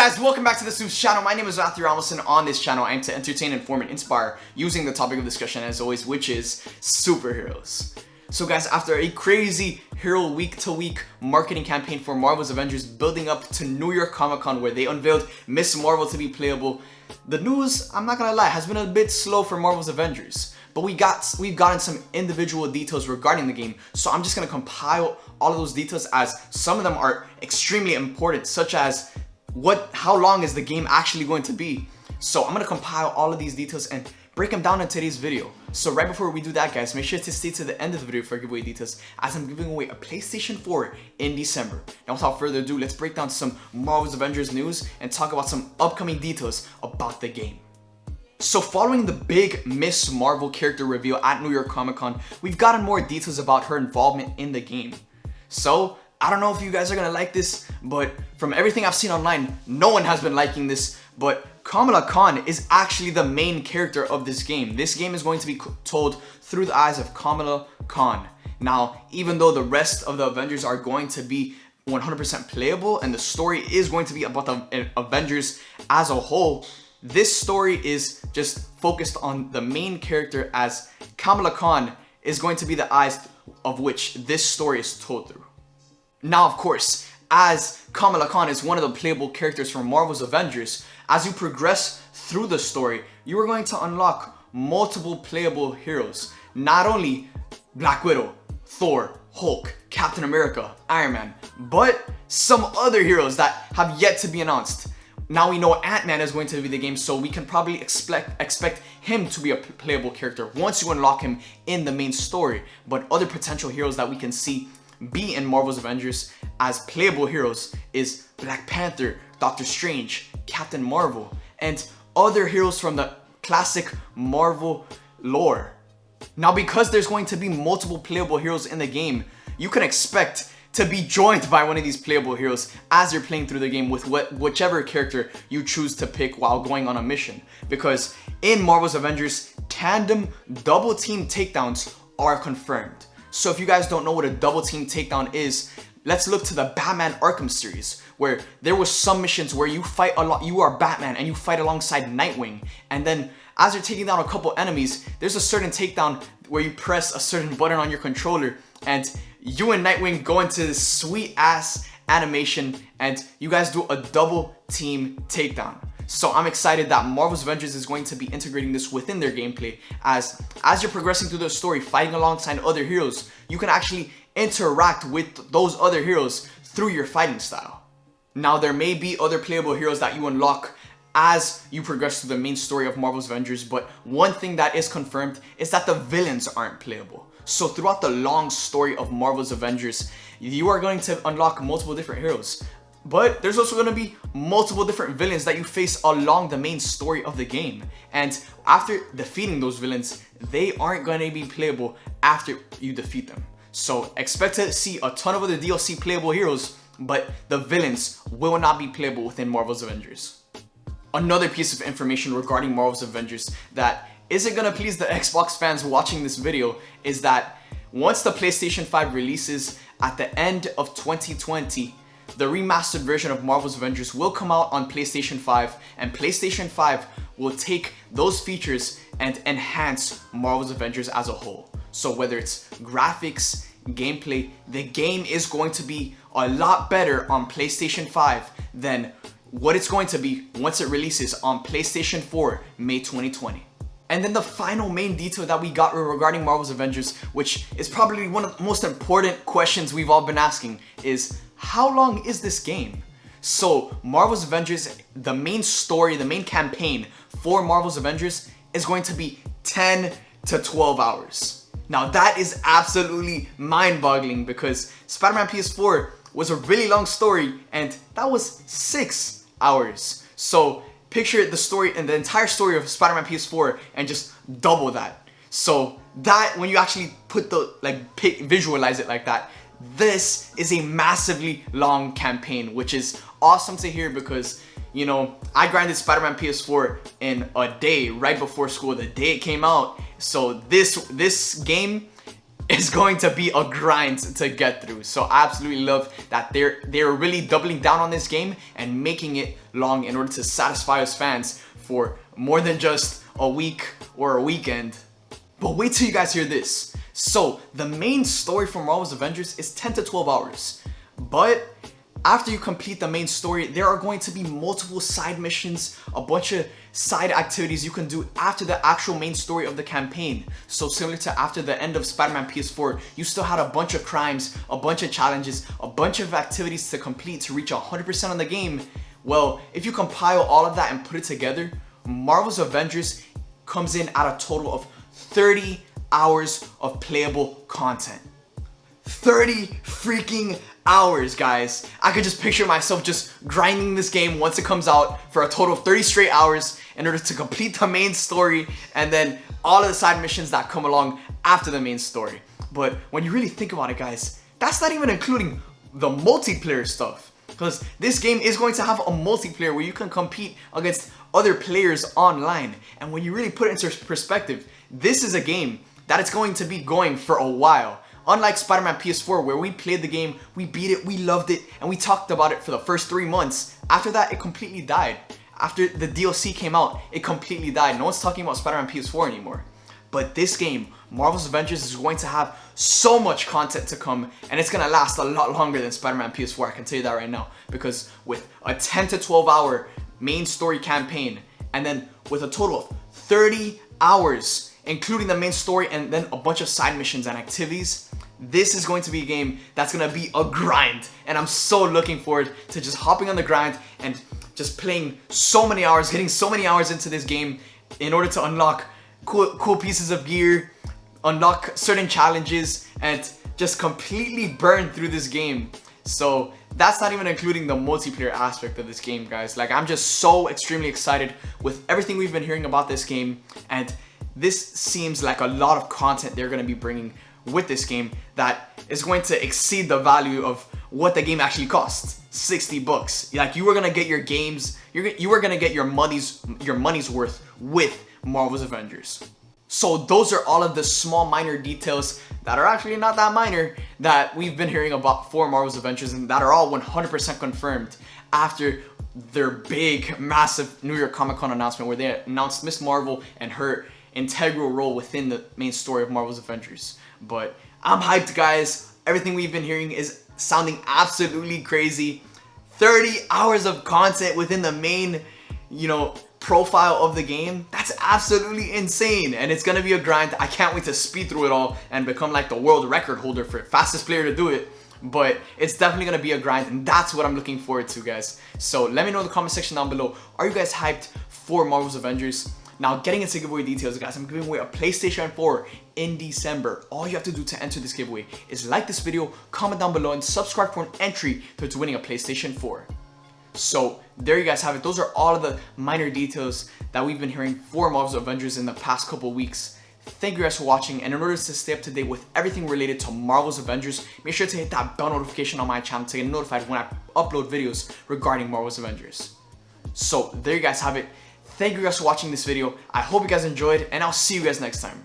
guys, welcome back to the SUPES channel. My name is Matthew Ramos, and on this channel I aim to entertain, inform, and inspire using the topic of discussion as always, which is superheroes. So guys, after a crazy hero week-to-week marketing campaign for Marvels Avengers building up to New York Comic Con where they unveiled Miss Marvel to be playable, the news, I'm not gonna lie, has been a bit slow for Marvels Avengers. But we've gotten some individual details regarding the game, so I'm just gonna compile all of those details as some of them are extremely important, such as how long is the game actually going to be. So I'm gonna compile all of these details and break them down in today's video. So right before we do that, guys, make sure to stay to the end of the video for giveaway details, as I'm giving away a PlayStation 4 in December. Now without further ado, let's break down some Marvel's Avengers news and talk about some upcoming details about the game. So following the big Miss Marvel character reveal at New York Comic Con, we've gotten more details about her involvement in the game. So I don't know if you guys are gonna like this, but from everything I've seen online, no one has been liking this, but Kamala Khan is actually the main character of this game. This game is going to be told through the eyes of Kamala Khan. Now, even though the rest of the Avengers are going to be 100% playable and the story is going to be about the Avengers as a whole, this story is just focused on the main character, as Kamala Khan is going to be the eyes of which this story is told through. Now, of course, as Kamala Khan is one of the playable characters from Marvel's Avengers, as you progress through the story, you are going to unlock multiple playable heroes. Not only Black Widow, Thor, Hulk, Captain America, Iron Man, but some other heroes that have yet to be announced. Now we know Ant-Man is going to be the game, so we can probably expect him to be a playable character once you unlock him in the main story. But other potential heroes that we can see be in Marvel's Avengers as playable heroes is Black Panther, Doctor Strange, Captain Marvel, and other heroes from the classic Marvel lore. Now, because there's going to be multiple playable heroes in the game, you can expect to be joined by one of these playable heroes as you're playing through the game with whichever character you choose to pick while going on a mission. Because in Marvel's Avengers, tandem double team takedowns are confirmed. So if you guys don't know what a double team takedown is, let's look to the Batman Arkham series, where there was some missions where you are Batman and you fight alongside Nightwing, and then as you're taking down a couple enemies, there's a certain takedown where you press a certain button on your controller and you and Nightwing go into this sweet ass animation and you guys do a double team takedown. So I'm excited that Marvel's Avengers is going to be integrating this within their gameplay, as you're progressing through the story, fighting alongside other heroes, you can actually interact with those other heroes through your fighting style. Now, there may be other playable heroes that you unlock as you progress through the main story of Marvel's Avengers, but one thing that is confirmed is that the villains aren't playable. So throughout the long story of Marvel's Avengers, you are going to unlock multiple different heroes. But there's also going to be multiple different villains that you face along the main story of the game. And after defeating those villains, they aren't going to be playable after you defeat them. So expect to see a ton of other DLC playable heroes, but the villains will not be playable within Marvel's Avengers. Another piece of information regarding Marvel's Avengers that isn't going to please the Xbox fans watching this video is that once the PlayStation 5 releases at the end of 2020, the remastered version of Marvel's Avengers will come out on PlayStation 5, and PlayStation 5 will take those features and enhance Marvel's Avengers as a whole. So whether it's graphics, gameplay, the game is going to be a lot better on PlayStation 5 than what it's going to be once it releases on PlayStation 4 May 2020. And then the final main detail that we got regarding Marvel's Avengers, which is probably one of the most important questions we've all been asking, is how long is this game? So Marvel's Avengers, the main story, the main campaign for Marvel's Avengers is going to be 10 to 12 hours. Now that is absolutely mind-boggling, because Spider-Man PS4 was a really long story and that was 6 hours. So picture the story and the entire story of Spider-Man PS4 and just double that. So that, when you actually put the visualize it like that, this is a massively long campaign, which is awesome to hear, because you know, I grinded Spider-Man PS4 in a day right before school, the day it came out. So this game is going to be a grind to get through. So I absolutely love that they're really doubling down on this game and making it long in order to satisfy us fans for more than just a week or a weekend. But wait till you guys hear this. So the main story for Marvel's Avengers is 10 to 12 hours. But after you complete the main story, there are going to be multiple side missions, a bunch of side activities you can do after the actual main story of the campaign. So similar to after the end of Spider-Man PS4, you still had a bunch of crimes, a bunch of challenges, a bunch of activities to complete to reach 100% on the game. Well, if you compile all of that and put it together, Marvel's Avengers comes in at a total of 30 hours of playable content. 30 freaking hours, guys. I could just picture myself just grinding this game once it comes out for a total of 30 straight hours in order to complete the main story and then all of the side missions that come along after the main story. But when you really think about it, guys, that's not even including the multiplayer stuff, because this game is going to have a multiplayer where you can compete against other players online. And when you really put it into perspective, this is a game that it's going to be going for a while. Unlike Spider-Man PS4, where we played the game, we beat it, we loved it, and we talked about it for the first 3 months. After that, it completely died. After the DLC came out, it completely died. No one's talking about Spider-Man PS4 anymore. But this game, Marvel's Avengers, is going to have so much content to come, and it's going to last a lot longer than Spider-Man PS4, I can tell you that right now. Because with a 10 to 12 hour main story campaign, and then with a total of 30 hours, including the main story and then a bunch of side missions and activities, this is going to be a game that's going to be a grind. And I'm so looking forward to just hopping on the grind and just playing so many hours, getting so many hours into this game in order to unlock cool pieces of gear, unlock certain challenges, and just completely burn through this game. So that's not even including the multiplayer aspect of this game, guys. Like, I'm just so extremely excited with everything we've been hearing about this game, and this seems like a lot of content they're going to be bringing with this game that is going to exceed the value of what the game actually costs. 60 bucks. Like, you were going to get your games, you were going to get your money's worth with Marvel's Avengers. So those are all of the small minor details that are actually not that minor that we've been hearing about for Marvel's Avengers, and that are all 100% confirmed after their big, massive New York Comic Con announcement where they announced Ms. Marvel and her integral role within the main story of Marvel's Avengers. But I'm hyped, guys. Everything we've been hearing is sounding absolutely crazy. 30 hours of content within the main, profile of the game. That's absolutely insane, and it's gonna be a grind. I can't wait to speed through it all and become like the world record holder for fastest player to do it. But it's definitely gonna be a grind, and that's what I'm looking forward to, guys. So let me know in the comment section down below, are you guys hyped for Marvel's Avengers? Now, getting into giveaway details, guys, I'm giving away a PlayStation 4 in December. All you have to do to enter this giveaway is like this video, comment down below, and subscribe for an entry towards winning a PlayStation 4. So there you guys have it. Those are all of the minor details that we've been hearing for Marvel's Avengers in the past couple weeks. Thank you guys for watching, and in order to stay up to date with everything related to Marvel's Avengers, make sure to hit that bell notification on my channel to get notified when I upload videos regarding Marvel's Avengers. So there you guys have it. Thank you guys for watching this video. I hope you guys enjoyed, and I'll see you guys next time.